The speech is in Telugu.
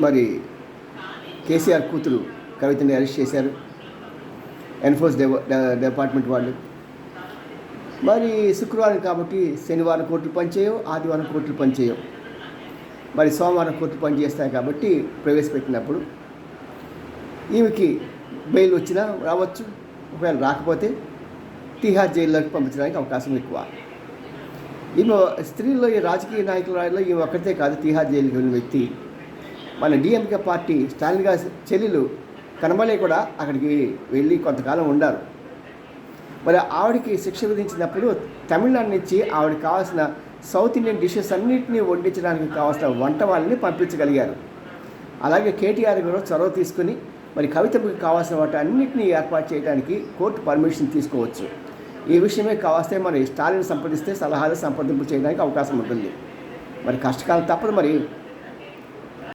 మరి కేసీఆర్ కూతురు కవితని అరెస్ట్ చేశారు ఎన్ఫోర్స్ డిపార్ట్మెంట్ వాళ్ళు. మరి శుక్రవారం కాబట్టి శనివారం కోర్టులు పనిచేయవు, ఆదివారం కోర్టులు పనిచేయవు. మరి సోమవారం కోర్టులు పనిచేస్తాయి కాబట్టి ప్రవేశపెట్టినప్పుడు ఈమెకి బెయిల్ వచ్చినా రావచ్చు, ఒకవేళ రాకపోతే తిహార్ జైల్లోకి పంపించడానికి అవకాశం ఎక్కువ. ఈమె స్త్రీల్లో ఈ రాజకీయ నాయకులలో ఈమె ఒక్కటే కాదు తిహార్ జైలుకి వెళ్ళిన వ్యక్తి. మన డిఎంకే పార్టీ స్టాలిన్ గారి చెల్లెలు కనబలే కూడా అక్కడికి వెళ్ళి కొంతకాలం ఉండారు. మరి ఆవిడకి శిక్ష విధించినప్పుడు తమిళనాడు నుంచి ఆవిడకి కావాల్సిన సౌత్ ఇండియన్ డిషెస్ అన్నింటినీ వండించడానికి కావాల్సిన వంట వాళ్ళని పంపించగలిగారు. అలాగే కేటీఆర్ కూడా చొరవ తీసుకుని మరి కవితకు కావాల్సిన వాటి అన్నింటినీ ఏర్పాటు చేయడానికి కోర్టు పర్మిషన్ తీసుకోవచ్చు. ఈ విషయమే కావాల్స్తే మరి స్టాలిన్ సంప్రదిస్తే సలహాలు సంప్రదింపు చేయడానికి అవకాశం ఉంటుంది. మరి కష్టకాలం తప్పదు. మరి